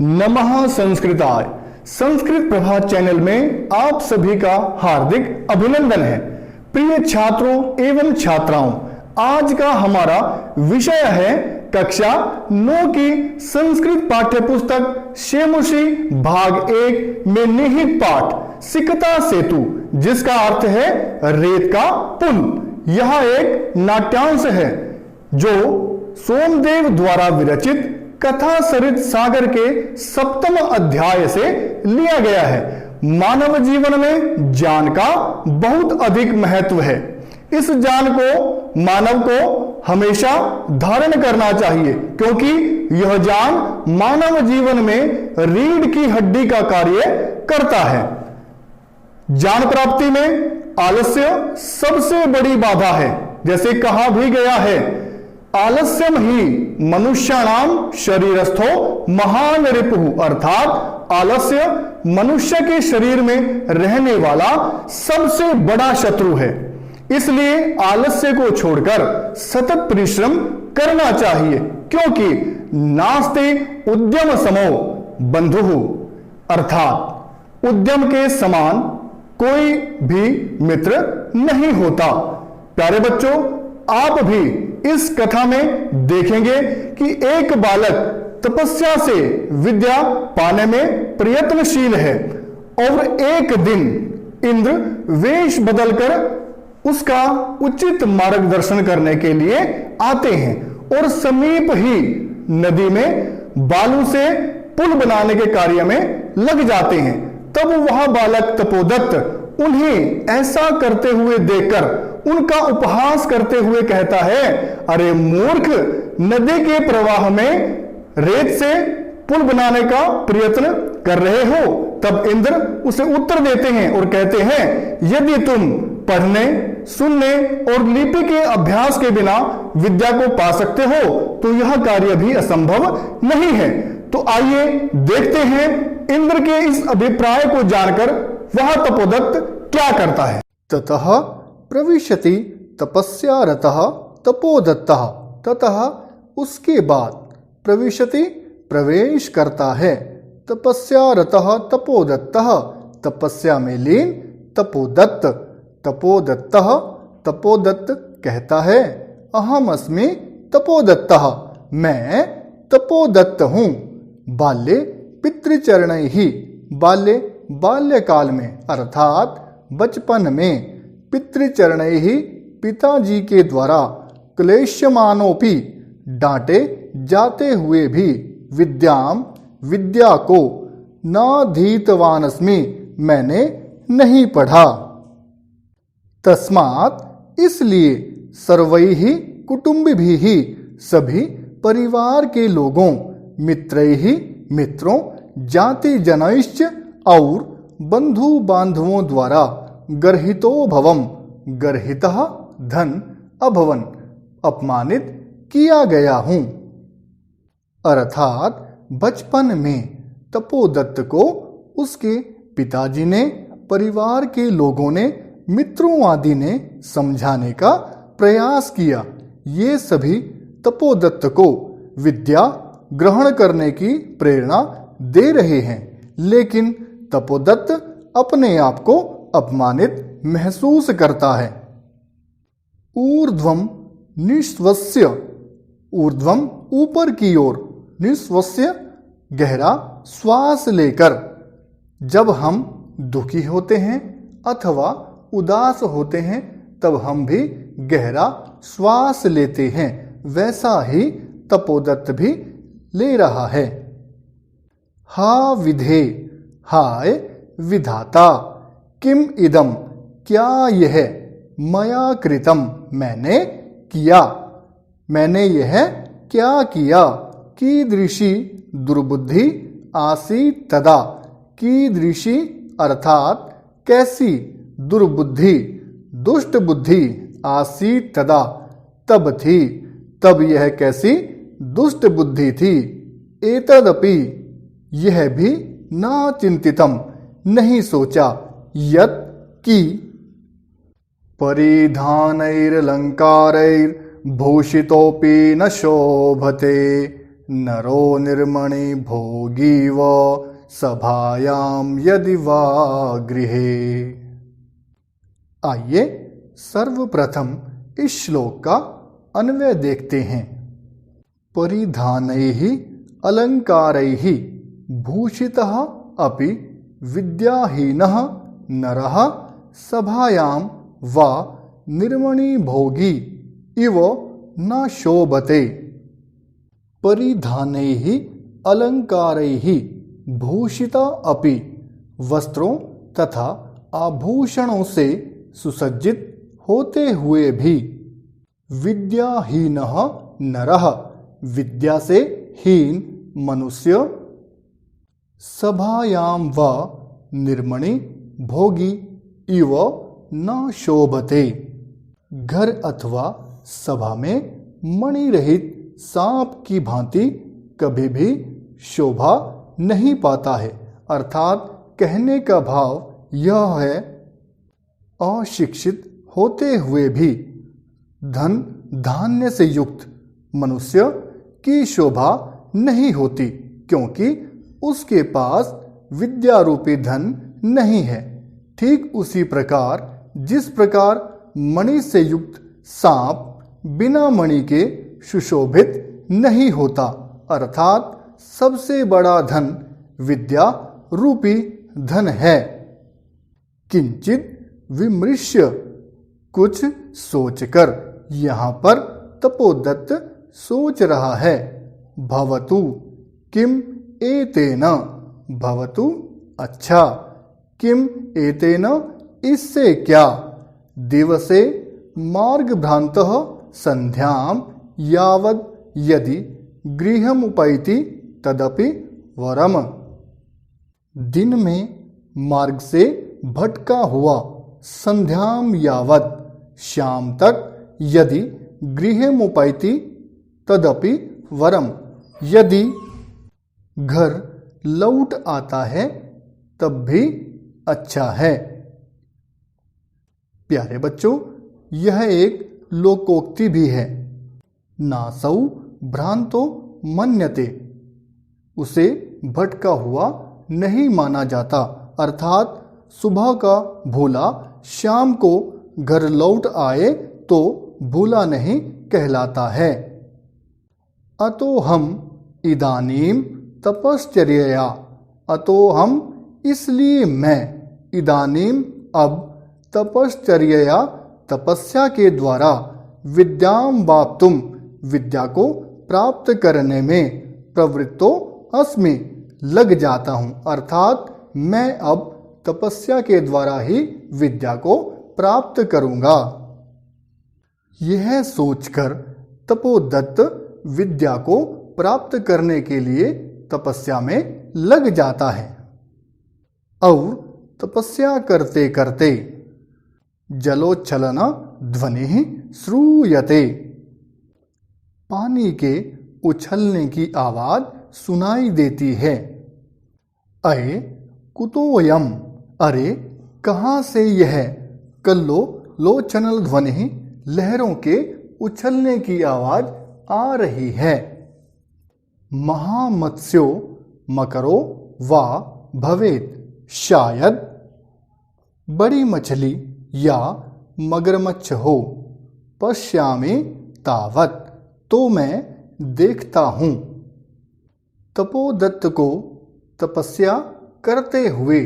नमः संस्कृताय। संस्कृत प्रभा चैनल में आप सभी का हार्दिक अभिनंदन है। प्रिय छात्रों एवं छात्राओं, आज का हमारा विषय है कक्षा 9 की संस्कृत पाठ्य पुस्तक शेमुषी भाग 1 में निहित पाठ सिकता सेतु, जिसका अर्थ है रेत का पुल। यह एक नाट्यांश है जो सोमदेव द्वारा विरचित कथा सरित सागर के 7वें अध्याय से लिया गया है। मानव जीवन में ज्ञान का बहुत अधिक महत्व है। इस ज्ञान को मानव को हमेशा धारण करना चाहिए, क्योंकि यह ज्ञान मानव जीवन में रीढ़ की हड्डी का कार्य करता है। ज्ञान प्राप्ति में आलस्य सबसे बड़ी बाधा है। जैसे कहा भी गया है, आलस्यम ही मनुष्याणाम शरीरस्थो महान रिपुः, अर्थात आलस्य मनुष्य के शरीर में रहने वाला सबसे बड़ा शत्रु है। इसलिए आलस्य को छोड़कर सतत परिश्रम करना चाहिए, क्योंकि नास्ते उद्यम समो बंधुः, अर्थात उद्यम के समान कोई भी मित्र नहीं होता। प्यारे बच्चों, आप भी इस कथा में देखेंगे कि एक बालक तपस्या से विद्या पाने में प्रयत्नशील है और एक दिन इंद्र वेश बदलकर उसका उचित मार्गदर्शन करने के लिए आते हैं और समीप ही नदी में बालू से पुल बनाने के कार्य में लग जाते हैं। तब वह बालक तपोदत्त उन्हें ऐसा करते हुए देखकर उनका उपहास करते हुए कहता है, अरे मूर्ख, नदी के प्रवाह में रेत से पुल बनाने का प्रयत्न कर रहे हो। तब इंद्र उसे उत्तर देते हैं और कहते हैं, यदि तुम पढ़ने, सुनने और लिपि के अभ्यास के बिना विद्या को पा सकते हो तो यह कार्य भी असंभव नहीं है। तो आइए देखते हैं इंद्र के इस अभिप्राय को जानकर वह तपोदत्त क्या करता है। ततः प्रविशति तपस्यारतः तपोदत्तः, ततः उसके बाद प्रविशति प्रवेश करता है, तपस्यारतः तपोदत्तः तपस्या में लीन तपोदत्त, तपोदत्तः तपोदत्त कहता है, अहम अस्मि तपोदत्तः, मैं तपोदत्त हूँ। बाल्ये पितृचरणैः, बाल्ये बाल्यकाल में अर्थात बचपन में, पितृचरणैः पिताजी के द्वारा, क्लेश्यमानोपि डांटे जाते हुए भी, विद्याम विद्या को, नाधीतवानस्मि मैंने नहीं पढ़ा। तस्मात् इसलिए, सर्वैः कुटुम्बिभिः सभी परिवार के लोगों, मित्रैः मित्रों, जाति जनैश्च और बंधु बांधवों द्वारा, गर्हितो भवम गर्हितः धन अभवन अपमानित किया गया हूं। अर्थात बचपन में तपोदत्त को उसके पिताजी ने, परिवार के लोगों ने, मित्रों आदि ने समझाने का प्रयास किया। ये सभी तपोदत्त को विद्या ग्रहण करने की प्रेरणा दे रहे हैं, लेकिन तपोदत्त अपने आप को अपमानित महसूस करता है। ऊर्ध्वम निश्वस्य, ऊर्ध्वम ऊपर की ओर, निश्वस्य गहरा श्वास लेकर। जब हम दुखी होते हैं अथवा उदास होते हैं तब हम भी गहरा श्वास लेते हैं, वैसा ही तपोदत्त भी ले रहा है। हा विधे, हाय विधाता, किम इदम क्या यह, मया कृतम मैंने किया, मैंने यह क्या किया, कीदृशी दुर्बुद्धि आसीत् तदा, कीदृशी अर्थात कैसी, दुर्बुद्धि दुष्ट बुद्धि, आसीत् तदा तब थी, तब यह कैसी दुष्ट बुद्धि थी। एतदपि यह भी ना चिंतितम नहीं सोचा, यत् की परिधानैरलंकारैर्भूषितोऽपि न शोभते, नरो निर्मणि भोगी व सभायाम यदि वा गृहे। आइए सर्वप्रथम इस श्लोक का अन्वय देखते हैं। परिधानैः अलंकारैः भूषितः अपि विद्याहीनः नरः सभायां वा निर्मणि भोगी इव न शोभते। परिधानैः अलंकारैः भूषिता अपि वस्त्रों तथा आभूषणों से सुसज्जित होते हुए भी विद्याहीनः नरः विद्या से हीन मनुष्य सभायाम व निर्मणि भोगी इव न शोभते घर अथवा सभा में मणि रहित सांप की भांति कभी भी शोभा नहीं पाता है। अर्थात कहने का भाव यह है, अशिक्षित होते हुए भी धन धान्य से युक्त मनुष्य की शोभा नहीं होती, क्योंकि उसके पास विद्या रूपी धन नहीं है। ठीक उसी प्रकार जिस प्रकार मणि से युक्त सांप बिना मणि के सुशोभित नहीं होता, अर्थात सबसे बड़ा धन विद्या रूपी धन है। किंचित विमृश्य कुछ सोचकर यहाँ पर तपोदत्त सोच रहा है। भवतु किम एतेन, भवतु अच्छा, किम एतेन इससे क्या, दिवसे मार्गभ्रांतः संध्याम यावद् यदि गृहमुपैति तदपि वरम। दिन में मार्ग से भटका हुआ संध्याम यावत् शाम तक यदि गृहमुपैति तदपि वरम, यदि घर लौट आता है तब भी अच्छा है। प्यारे बच्चों, यह एक लोकोक्ति भी है। नासौ भ्रांतो मन्यते, उसे भटका हुआ नहीं माना जाता। अर्थात सुबह का भूला शाम को घर लौट आए तो भूला नहीं कहलाता है। अतो हम इदानीम तपश्चर्यया, अतो हम इसलिए मैं, इदानीम अब, तपश्चर्यया तपस्या के द्वारा, विद्याम वाप्तुम विद्या को प्राप्त करने में, प्रवृत्तो अस्मि लग जाता हूँ। अर्थात मैं अब तपस्या के द्वारा ही विद्या को प्राप्त करूँगा। यह सोचकर तपोदत्त विद्या को प्राप्त करने के लिए तपस्या में लग जाता है। और तपस्या करते करते जलोच्छलन ध्वनि श्रूयते, पानी के उछलने की आवाज सुनाई देती है। अये कुतोयम, अरे कहाँ से यह कल्लो लोचनल ध्वनि, लहरों के उछलने की आवाज आ रही है। महामत्स्यो मकरो वा भवेत, शायद बड़ी मछली या मगरमच्छ हो। पश्यामि तावत, तो मैं देखता हूँ। तपोदत्त को तपस्या करते हुए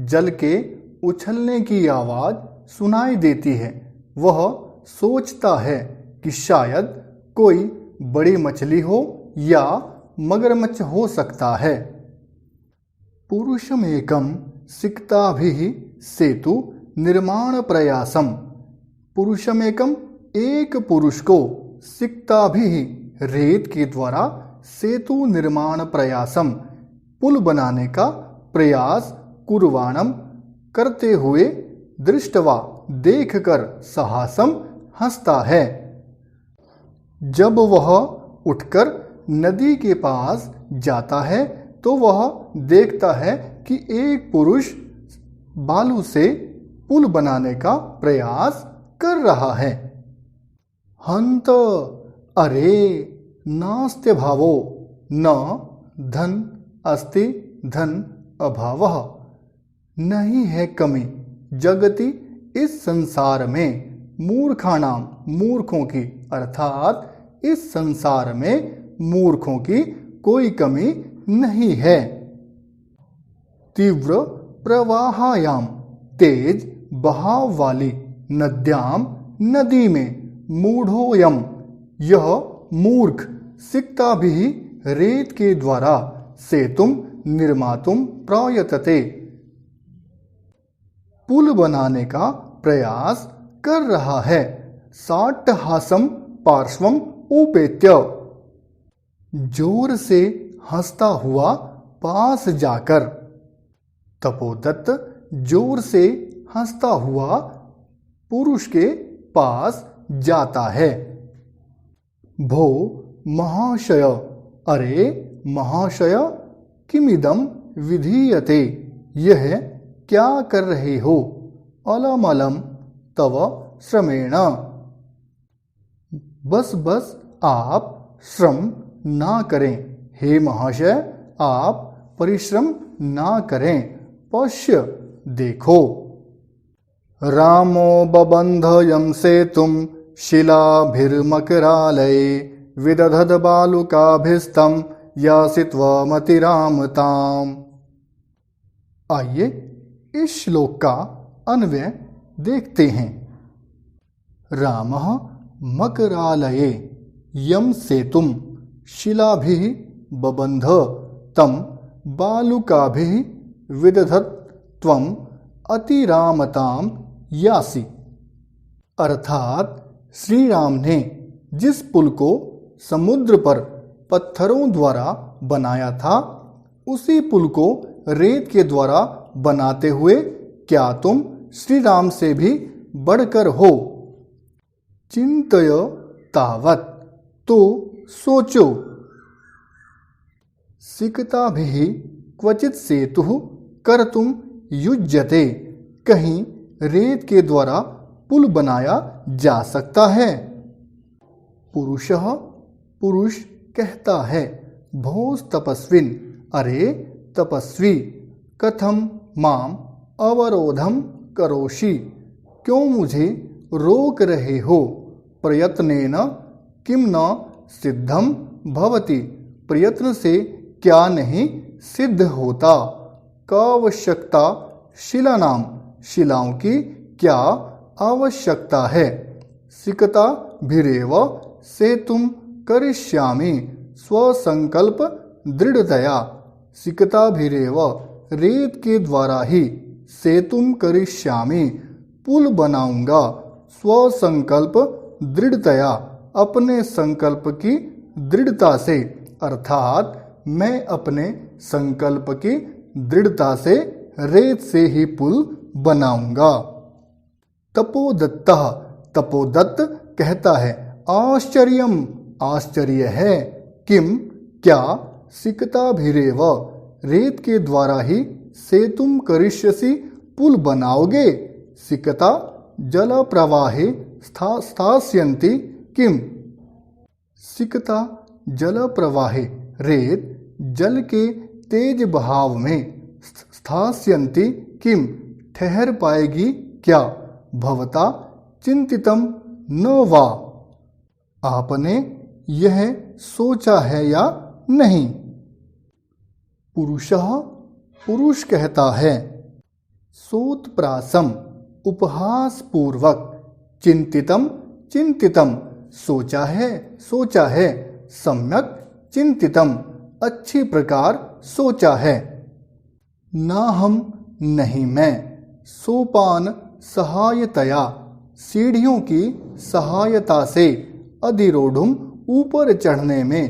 जल के उछलने की आवाज सुनाई देती है। वह सोचता है कि शायद कोई बड़ी मछली हो या मगरमच्छ हो सकता है। पुरुषमेकं सिक्ताभिः सेतु निर्माण प्रयासम, पुरुषमेकम एक पुरुष को, सिक्ताभिः रेत के द्वारा, सेतु निर्माण प्रयासम पुल बनाने का प्रयास, कुर्वाणम करते हुए, दृष्टवा देखकर, साहसम हंसता है। जब वह उठकर नदी के पास जाता है तो वह देखता है कि एक पुरुष बालू से पुल बनाने का प्रयास कर रहा है। हंत, अरे नास्त्य भावो, न धन अस्ति धन अभावः। नहीं है कमी जगति इस संसार में मूर्खाणाम मूर्खों की, अर्थात इस संसार में मूर्खों की कोई कमी नहीं है। तीव्र प्रवाहायाम तेज बहाव वाली नद्याम नदी में मूढ़ोयम यह मूर्ख सिकता भी रेत के द्वारा सेतुम निर्मातुम प्रयतते पुल बनाने का प्रयास कर रहा है। साट्टहासम पार्श्वम उपेत्य जोर से हंसता हुआ पास जाकर। तपोदत्त जोर से हंसता हुआ पुरुष के पास जाता है। भो महाशय, अरे महाशय, किमिदम विधीयते, यह क्या कर रहे हो? अलम अलम तव श्रमेण, बस बस आप श्रम ना करें। हे महाशय, आप परिश्रम ना करें। पश्य, देखो। रामो बबंध यम सेतुम शिलाभिर्मकरालये विदधद बालुकाभिस्तम यासित्वमतिरामताम। आइए इस श्लोक का अन्वय देखते हैं। रामः मकरालये यम सेतुम शिलाभिः बबंध तम बालुकाभिः विदधत् त्वम अतिरामताम यासि। अर्थात श्री राम ने जिस पुल को समुद्र पर पत्थरों द्वारा बनाया था, उसी पुल को रेत के द्वारा बनाते हुए क्या तुम श्री राम से भी बढ़कर हो? चिंतय तावत, तो सोचो। सिकताभिः क्वचित सेतुः कर्तुम युज्यते, कहीं रेत के द्वारा पुल बनाया जा सकता है। पुरुषः, पुरुष कहता है। भोस् तपस्विन, अरे तपस्वी, कथम माम अवरोधम करोषि, क्यों मुझे रोक रहे हो? प्रयत्नेन किम न सिद्धम भवति, प्रयत्न से क्या नहीं सिद्ध होता? कावश्यकता शिलानाम, शिलाओं की क्या आवश्यकता है? सिकता भिरेव सेतुम करिष्यामि स्वसंकल्प दृढ़तया, सिकता भिरेव रेत के द्वारा ही सेतुम करिष्यामि पुल बनाऊंगा स्वसंकल्प दृढ़तया, अपने संकल्प की दृढ़ता से, अर्थात मैं अपने संकल्प की दृढ़ता से रेत से ही पुल बनाऊंगा। तपोदत्तः, तपोदत्त कहता है। आश्चर्यम, आश्चर्य है। किम, क्या? सिकताभिरेव, रेत के द्वारा ही सेतुम करिष्यसि, पुल बनाओगे? सिकता जल प्रवाहे स्थास्यन्ति किम, सिकता जल प्रवाहे, रेत जल के तेज बहाव में स्थास्यन्ति किम, ठहर पाएगी क्या? भवता चिंतितम न वा, आपने यह सोचा है या नहीं? पुरुषः, पुरुष कहता है। सोत्प्रासम, उपहास पूर्वक। चिंतितम, चिंतितम, सोचा है, सोचा है। सम्यक चिंतितम, अच्छी प्रकार सोचा है। ना हम, नहीं मैं। सोपान सहायतया, सीढ़ियों की सहायता से। अधिरोढ़ुम, ऊपर चढ़ने में।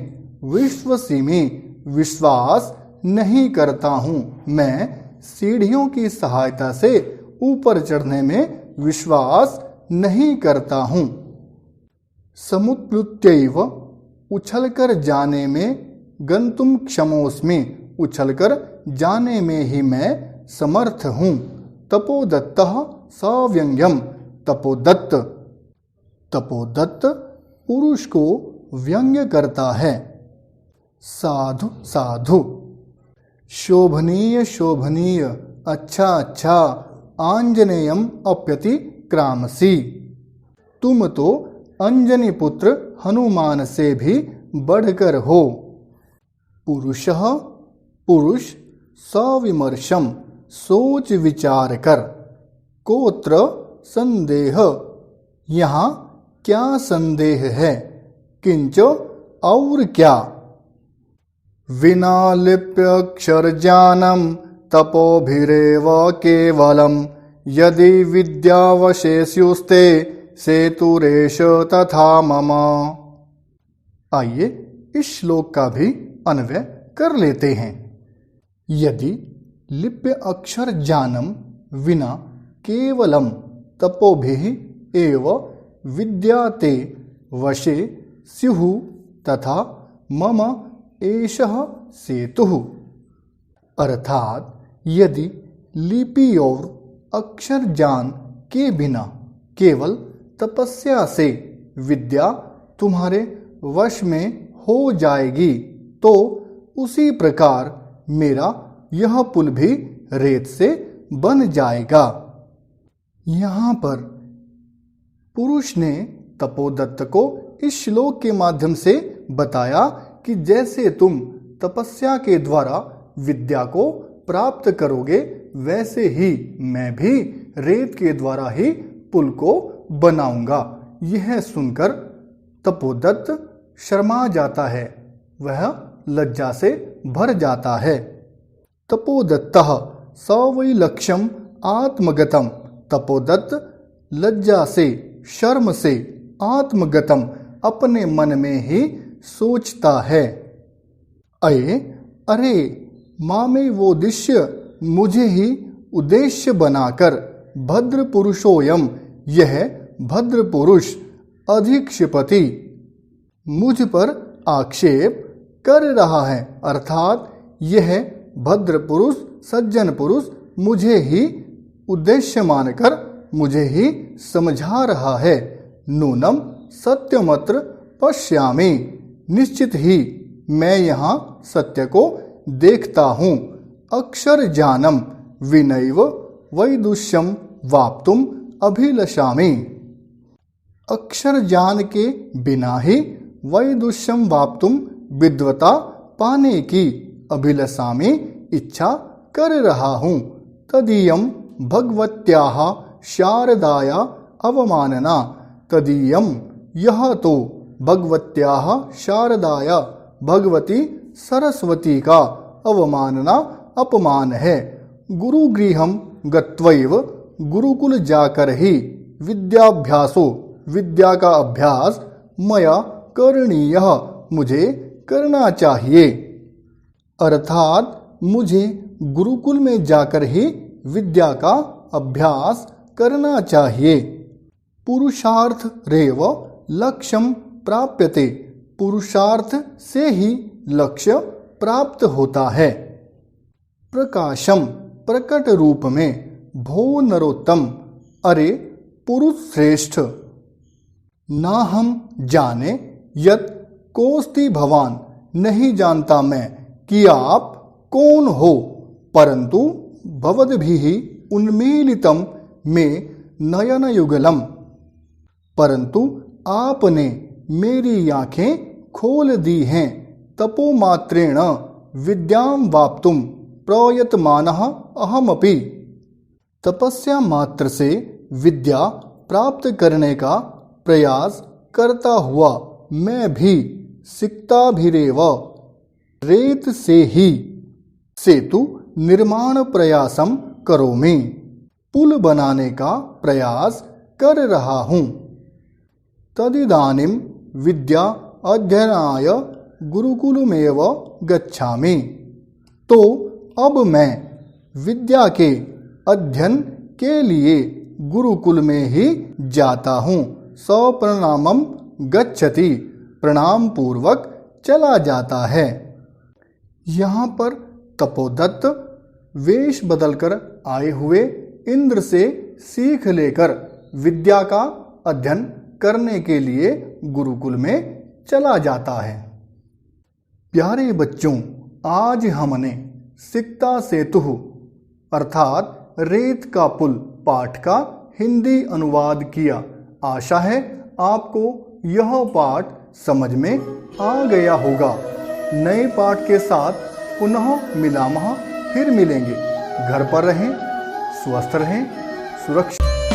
विश्वसिमि, विश्वास नहीं करता हूँ मैं, सीढ़ियों की सहायता से ऊपर चढ़ने में विश्वास नहीं करता हूँ। समुत्प्लुत्यैव, उछलकर जाने में। गंतुम क्षमोस्मि, उछलकर जाने में ही मैं समर्थ हूँ। तपोदत्तः सव्यंग्यम, तपोदत्त, तपोदत्त पुरुष को व्यंग्य करता है। साधु साधु। शोभनीय शोभनीय, अच्छा अच्छा, आंजनेयम अप्यति क्रामसी। तुम तो अंजनी पुत्र हनुमान से भी बढ़कर हो। पुरुषः पुरुष सविमर्शम, सोच विचार कर। कोत्र संदेह, यहाँ क्या संदेह है, किंच और क्या। विना लिप्य अक्षर ज्ञानम तपोभिरेव केवलम, यदि विद्यावशेष्युस्ते सेतुरेश तथा मम। आइए इस श्लोक का भी अन्वय कर लेते हैं। यदि लिप्य अक्षर ज्ञानम विना केवलम तपोभिः एव विद्याते वशे स्युः तथा मम एषः सेतुः। अर्थात यदि लिपि और अक्षर ज्ञान के बिना केवल तपस्या से विद्या तुम्हारे वश में हो जाएगी, तो उसी प्रकार मेरा यह पुल भी रेत से बन जाएगा। यहाँ पर पुरुष ने तपोदत्त को इस श्लोक के माध्यम से बताया कि जैसे तुम तपस्या के द्वारा विद्या को प्राप्त करोगे, वैसे ही मैं भी रेत के द्वारा ही पुल को बनाऊंगा। यह सुनकर तपोदत्त शर्मा जाता है, वह लज्जा से भर जाता है। तपोदत्तः सवैलक्ष्यम आत्मगतम। तपोदत्त लज्जा से, शर्म से आत्मगतम अपने मन में ही सोचता है। अरे मामे वो दिश्य, मुझे ही उद्देश्य बनाकर भद्र पुरुषोयम, यह भद्र पुरुष अधिक्षिपति मुझ पर आक्षेप कर रहा है। अर्थात यह भद्र पुरुष, सज्जन पुरुष मुझे ही उद्देश्य मानकर मुझे ही समझा रहा है। नूनम सत्यमत्र पश्यामि, निश्चित ही मैं यहाँ सत्य को देखता हूँ। अक्षर ज्ञानम विनैव वैदुष्यम वाप्तुम अभिलषामि। अक्षर ज्ञान के बिना ही वैदुष्यम वाप्तुम, विद्वता पाने की अभिलषामि, इच्छा कर रहा हूँ। तदीयम भगवत्याः शारदाया अवमानना। तदीयम, यह तो भगवत्याः शारदाया, भगवती सरस्वती का अवमानना, अपमान है। गुरुगृहम गत्वैव, गुरुकुल जाकर ही विद्याभ्यासो, विद्या का अभ्यास मया करणीयः, मुझे करना चाहिए। अर्थात मुझे गुरुकुल में जाकर ही विद्या का अभ्यास करना चाहिए। पुरुषार्थ रेव लक्ष्यम प्राप्यते, पुरुषार्थ से ही लक्ष्य प्राप्त होता है। प्रकाशम, प्रकट रूप में। भो नरोत्तम, अरे पुरुष श्रेष्ठ। ना हम जाने यत कोस्ति भवान, नहीं जानता मैं कि आप कौन हो, परंतु भवद्भिः उन्मीलितम में नयन युगलम, परंतु आपने मेरी आंखें खोल दी हैं। तपोमात्रेण विद्याम वाप्तुम प्रयतमानः अहमपि, तपस्या मात्र से विद्या प्राप्त करने का प्रयास करता हुआ मैं भी सिक्ताभिरेव, रेत से ही सेतु निर्माण प्रयासम करोमि, पुल बनाने का प्रयास कर रहा हूँ। तदिदानीम विद्या अध्ययनाय गुरुकुलमेव गच्छामि, तो अब मैं विद्या के अध्ययन के लिए गुरुकुल में ही जाता हूँ। सप्रणामम गच्छति, प्रणाम पूर्वक चला जाता है। यहाँ पर तपोदत्त वेश बदलकर आए हुए इंद्र से सीख लेकर विद्या का अध्ययन करने के लिए गुरुकुल में चला जाता है। प्यारे बच्चों, आज हमने सिकता सेतु अर्थात रेत का पुल पाठ का हिंदी अनुवाद किया। आशा है आपको यह पाठ समझ में आ गया होगा। नए पाठ के साथ पुनः मिलामः फिर मिलेंगे। घर पर रहें, स्वस्थ रहें, सुरक्षित